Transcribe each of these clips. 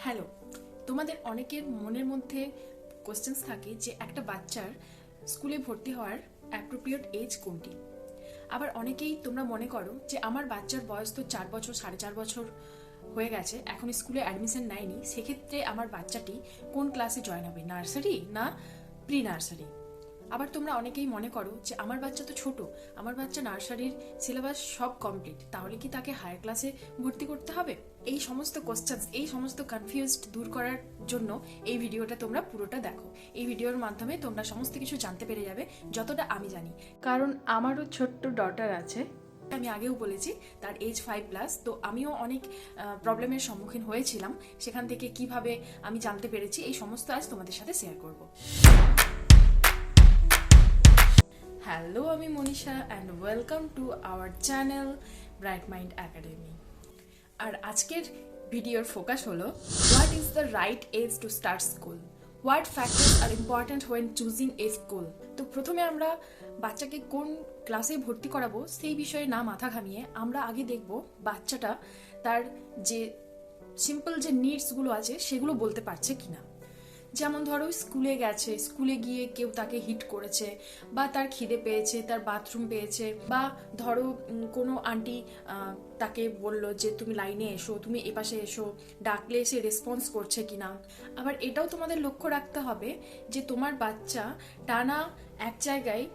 Hello, তোমাদের অনেকের মনের মধ্যে কোশ্চেন্স থাকে যে একটা বাচ্চার স্কুলে ভর্তি হওয়ার অ্যাপ্রোপ্রিয়েট এজ কোনটি। আবার অনেকেই তোমরা মনে করো যে আমার বাচ্চার বয়স তো 4 বছর 4.5 বছর হয়ে গেছে, এখন স্কুলে অ্যাডমিশন নেয়নি, সেক্ষেত্রে আমার বাচ্চাটি কোন ক্লাসে জয়েন হবে, নার্সারি না প্রি নার্সারি। আবার তোমরা অনেকেই মনে করো যে আমার বাচ্চা তো ছোট, আমার বাচ্চা নার্সারির সিলেবাস সব কমপ্লিট, তাহলে কি তাকে হায়ার ক্লাসে ভর্তি করতে হবে। এই সমস্ত কোশ্চেন্স, এই সমস্ত কনফিউজড দূর করার জন্য এই ভিডিওটা তোমরা পুরোটা দেখো। এই ভিডিওর মাধ্যমে তোমরা সমস্ত কিছু জানতে পেরে যাবে যতটা আমি জানি, কারণ আমারও ছোট্ট ডটার আছে। আমি আগেও বলেছি তার এজ 5+, তো আমিও অনেক প্রবলেমের সম্মুখীন হয়েছিলাম, সেখান থেকে কিভাবে আমি জানতে পেরেছি এই সমস্ত আজ তোমাদের সাথে শেয়ার করব। হ্যালো, আমি Manisha and welcome to our channel bright mind academy. আর আজকের ভিডিওর ফোকাস হলো what is the right age to start school, what factors are important when choosing a school. তো প্রথমে আমরা বাচ্চাকে কোন ক্লাসে ভর্তি করাবো সেই বিষয়ে না মাথা ঘামিয়ে আমরা আগে দেখব বাচ্চাটা তার যে সিম্পল যে নিডসগুলো আছে সেগুলো বলতে পারছে কিনা। যেমন ধরো স্কুলে গেছে, স্কুলে গিয়ে কেউ তাকে হিট করেছে, বা তার খিদে পেয়েছে, তার বাথরুম পেয়েছে, বা ধরো কোনো আন্টি তাকে বলল যে তুমি লাইনে এসো, তুমি এপাশে এসো, ডাকলে সে রেসপন্স করছে কিনা। আবার এটাও তোমাদের লক্ষ্য রাখতে হবে যে তোমার বাচ্চা টানা এক জায়গায়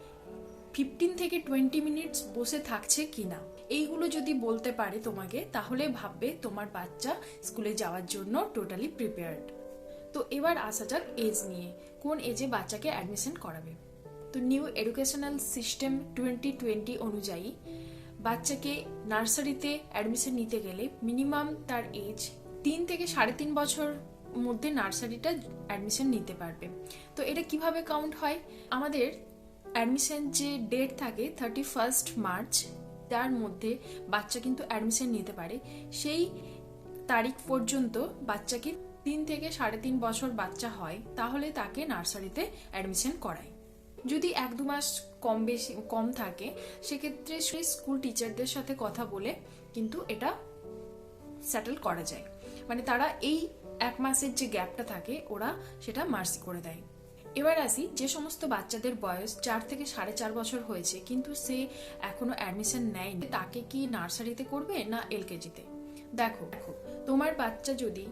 15 থেকে 20 মিনিটস বসে থাকছে কিনা। এইগুলো যদি বলতে পারে তোমাকে, তাহলে ভাববে তোমার বাচ্চা স্কুলে যাওয়ার জন্য টোটালি প্রিপেয়ার্ড। তো এবার আসা যাক এজ নিয়ে, কোন এজে বাচ্চাকে অ্যাডমিশন করাবে। তো নিউ এডুকেশনাল সিস্টেম 2020 অনুযায়ী বাচ্চাকে নার্সারিতে অ্যাডমিশন নিতে গেলে মিনিমাম তার এজ 3 থেকে 3.5 বছর মধ্যে নার্সারিটা অ্যাডমিশন নিতে পারবে। তো এটা কিভাবে কাউন্ট হয়, আমাদের অ্যাডমিশন যে ডেট থাকে 31 মার্চ, তার মধ্যে বাচ্চা কিন্তু অ্যাডমিশন নিতে পারে। সেই তারিখ পর্যন্ত বাচ্চাকে 3 থেকে 3.5 বছর বাচ্চা হয়, তাহলে তাকে নার্সারিতে অ্যাডমিশন করায়। যদি 1-2 মাস কম থাকে, সেক্ষেত্রে সেই স্কুল টিচারদের সাথে কথা বলে কিন্তু এটা সেটেল করা যায়। মানে তারা এই 1 মাসের যে গ্যাপটা থাকে ওরা সেটা মার্সি করে দেয়। এবার আসি, যে সমস্ত বাচ্চাদের বয়স 4 থেকে 4.5 বছর হয়েছে কিন্তু সে এখনো অ্যাডমিশন নেয়নি, তাকে কি নার্সারিতে করবে না এলকেজিতে। দেখো, তোমার বাচ্চা যদি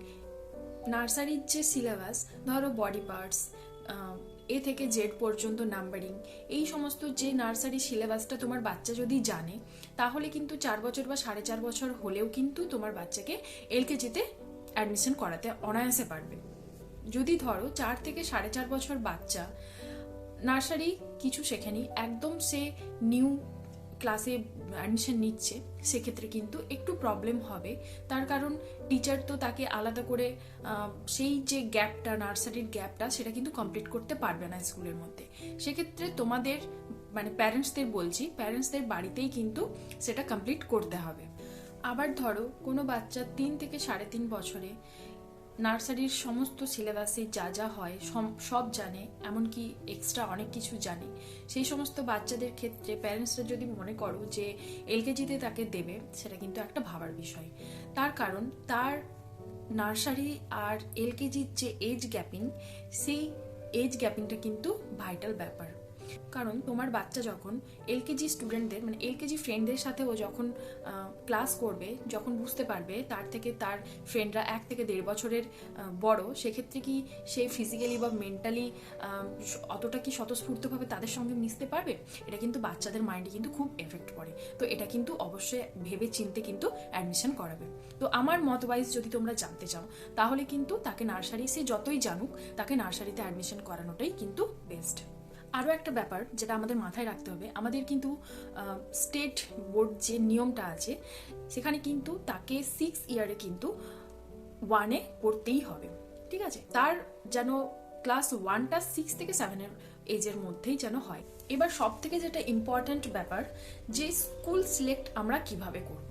নার্সারির যে সিলেবাস, ধরো বডি পার্টস, এ থেকে জেড পর্যন্ত নাম্বারিং, এই সমস্ত যে নার্সারি সিলেবাসটা তোমার বাচ্চা যদি জানে, তাহলে কিন্তু 4 বছর বা 4.5 বছর হলেও কিন্তু তোমার বাচ্চাকে এলকেজিতে অ্যাডমিশন করাতে অনায়াসে পারবে। যদি ধরো 4 থেকে 4.5 বছর বাচ্চা নার্সারি কিছু শেখেনি, একদম সে নিউ ক্লাসে অ্যাডমিশন নিচ্ছে, সেক্ষেত্রে কিন্তু একটু প্রবলেম হবে। তার কারণ টিচার তো তাকে আলাদা করে সেই যে গ্যাপটা, নার্সারির গ্যাপটা, সেটা কিন্তু কমপ্লিট করতে পারবে না স্কুলের মধ্যে। সেক্ষেত্রে তোমাদের মানে প্যারেন্টসদের বলছি, প্যারেন্টসদের বাড়িতেই কিন্তু সেটা কমপ্লিট করতে হবে। আবার ধরো কোনো বাচ্চা 3 থেকে 3.5 বছরে নার্সারির সমস্ত সিলেবাসে যা যা হয় সব জানে, এমনকি এক্সট্রা অনেক কিছু জানে, সেই সমস্ত বাচ্চাদের ক্ষেত্রে প্যারেন্টসরা যদি মনে করো যে এলকেজিতে তাকে দেবে, সেটা কিন্তু একটা ভাবার বিষয়। তার কারণ তার নার্সারি আর এলকেজির যে এজ গ্যাপিং, সেই এজ গ্যাপিংটা কিন্তু ভাইটাল ব্যাপার। কারণ তোমার বাচ্চা যখন এলকেজি স্টুডেন্টদের মানে এলকেজি ফ্রেন্ডদের সাথেও যখন ক্লাস করবে, যখন বুঝতে পারবে তার থেকে তার ফ্রেন্ডরা 1 থেকে 1.5 বছরের বড়, সেক্ষেত্রে কি সে ফিজিক্যালি বা মেন্টালি অতটা কি স্বতঃস্ফূর্তভাবে তাদের সঙ্গে মিশতে পারবে, এটা কিন্তু বাচ্চাদের মাইন্ডে কিন্তু খুব এফেক্ট পড়ে। তো এটা কিন্তু অবশ্যই ভেবে চিন্তে কিন্তু অ্যাডমিশন করাবে। তো আমার মত ওয়াইজ যদি তোমরা জানতে চাও, তাহলে কিন্তু তাকে নার্সারি, সে যতই জানুক, তাকে নার্সারিতে অ্যাডমিশন করানোটাই কিন্তু বেস্ট। আরও একটা ব্যাপার যেটা আমাদের মাথায় রাখতে হবে, আমাদের কিন্তু স্টেট বোর্ড যে নিয়মটা আছে, সেখানে কিন্তু তাকে 6 ইয়ারে কিন্তু 1-এ পড়তেই হবে, ঠিক আছে। তার যেন ক্লাস 1টা 6 থেকে 7 এজের মধ্যেই যেন হয়। এবার সব থেকে যেটা ইম্পর্ট্যান্ট ব্যাপার, যে স্কুল সিলেক্ট আমরা কিভাবে করব।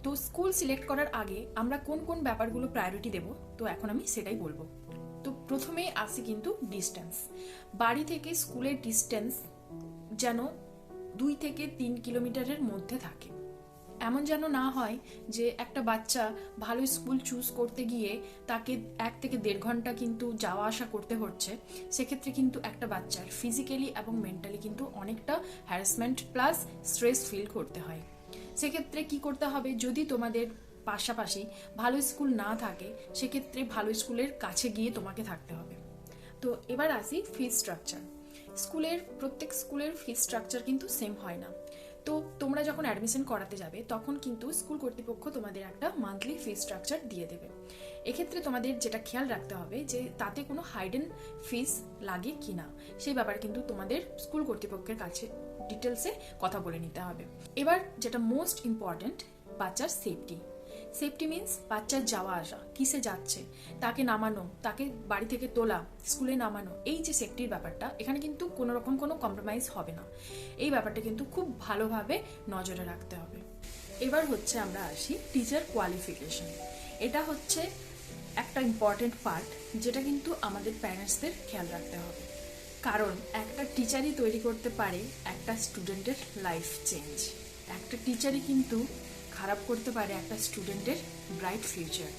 তো স্কুল সিলেক্ট করার আগে আমরা কোন কোন ব্যাপারগুলো প্রায়োরিটি দেব, তো এখন আমি সেটাই বলবো। তো প্রথমেই আসি কিন্তু ডিস্টেন্স। বাড়ি থেকে স্কুলের ডিস্টেন্স যেন 2 থেকে 3 কিলোমিটারের মধ্যে থাকে। এমন যেন না হয় যে একটা বাচ্চা ভালো স্কুল চুজ করতে গিয়ে তাকে 1 থেকে 1.5 ঘন্টা কিন্তু যাওয়া আসা করতে হচ্ছে। সেক্ষেত্রে কিন্তু একটা বাচ্চার ফিজিক্যালি এবং মেন্টালি কিন্তু অনেকটা হ্যারাসমেন্ট প্লাস স্ট্রেস ফিল করতে হয়। সেক্ষেত্রে কি করতে হবে, যদি তোমাদের পাশাপাশি ভালো স্কুল না থাকে সেক্ষেত্রে ভালো স্কুলের কাছে গিয়ে তোমাকে থাকতে হবে। তো এবার আসি ফিস স্ট্রাকচার। প্রত্যেক স্কুলের ফিস স্ট্রাকচার কিন্তু সেম হয় না। তো তোমরা যখন অ্যাডমিশন করাতে যাবে তখন কিন্তু স্কুল কর্তৃপক্ষ তোমাদের একটা মান্থলি ফিস স্ট্রাকচার দিয়ে দেবে। এক্ষেত্রে তোমাদের যেটা খেয়াল রাখতে হবে যে তাতে কোনো হাইডেন ফিস লাগে কিনা, সেই ব্যাপারে কিন্তু তোমাদের স্কুল কর্তৃপক্ষের কাছে ডিটেলসে কথা বলে নিতে হবে। এবার যেটা মোস্ট ইম্পর্ট্যান্ট, বাচ্চার সেফটি মিন্স বাচ্চার যাওয়া আসা, কিসে যাচ্ছে, তাকে নামানো, তাকে বাড়ি থেকে তোলা, স্কুলে নামানো, এই যে সেফটির ব্যাপারটা, এখানে কিন্তু কোনো রকম কোনো কম্প্রোমাইজ হবে না। এই ব্যাপারটা কিন্তু খুব ভালোভাবে নজরে রাখতে হবে। এবার হচ্ছে আমরা আসি টিচার কোয়ালিফিকেশন। এটা হচ্ছে একটা ইম্পর্টেন্ট পার্ট, যেটা কিন্তু আমাদের প্যারেন্টসদের খেয়াল রাখতে হবে। কারণ একটা টিচারই তৈরি করতে পারে একটা স্টুডেন্টের লাইফ চেঞ্জ। একটা টিচারই কিন্তু খারাপ করতে পারে একটা স্টুডেন্টের ব্রাইট ফিউচার।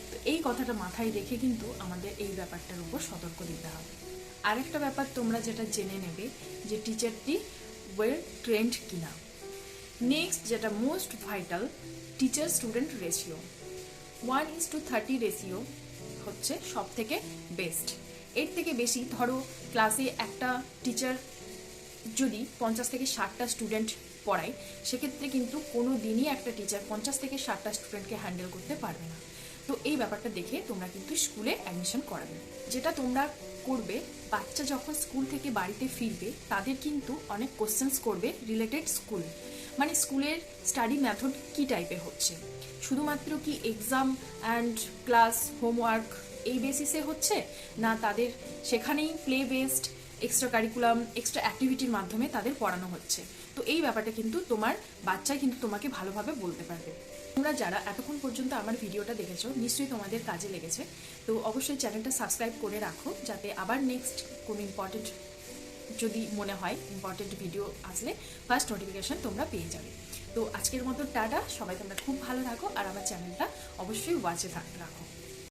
তো এই কথাটা মাথায় রেখে কিন্তু আমাদের এই ব্যাপারটার উপর সতর্ক দিতে হবে। আরেকটা ব্যাপার তোমরা যেটা জেনে নেবে যে টিচারটি ওয়েল ট্রেন্ড কিনা। নেক্সট যেটা most vital, teacher student ratio. 1:30 ratio হচ্ছে সব থেকে বেস্ট। এর থেকে বেশি, ধরো ক্লাসে একটা টিচার যদি 50 থেকে 60টা স্টুডেন্ট পড়ায়, সেক্ষেত্রে কিন্তু কোনো দিনই একটা টিচার 50 থেকে 60টা স্টুডেন্টকে হ্যান্ডেল করতে পারবে না। তো এই ব্যাপারটা দেখে তোমরা কিন্তু স্কুলে অ্যাডমিশন করাবে। যেটা তোমরা করবে, বাচ্চা যখন স্কুল থেকে বাড়িতে ফিরবে তাদের কিন্তু অনেক কোশ্চেন্স করবে রিলেটেড স্কুল, মানে স্কুলের স্টাডি মেথড কী টাইপের হচ্ছে, শুধুমাত্র কি এক্সাম অ্যান্ড ক্লাস হোমওয়ার্ক এই বেসিসে হচ্ছে, না তাদের সেখানেই play based extra curriculum extra অ্যাক্টিভিটির মাধ্যমে তাদের পড়ানো হচ্ছে। তো এই ব্যাপারটা কিন্তু তোমার বাচ্চাই কিন্তু তোমাকে ভালোভাবে বলতে পারবে। তোমরা যারা এতক্ষণ পর্যন্ত আমার ভিডিওটা দেখেছো নিশ্চয়ই তোমাদের কাজে লেগেছে। তো অবশ্যই চ্যানেলটা সাবস্ক্রাইব করে রাখো, যাতে আবার নেক্সট কোনো ইম্পর্টেন্ট যদি মনে হয় ইম্পর্টেন্ট ভিডিও আসলে ফার্স্ট নোটিফিকেশন তোমরা পেয়ে যাবে। তো আজকের মতো টাটা, সবাই তোমরা খুব ভালো থাকো আর আমার চ্যানেলটা অবশ্যই ওয়াচে রাখো।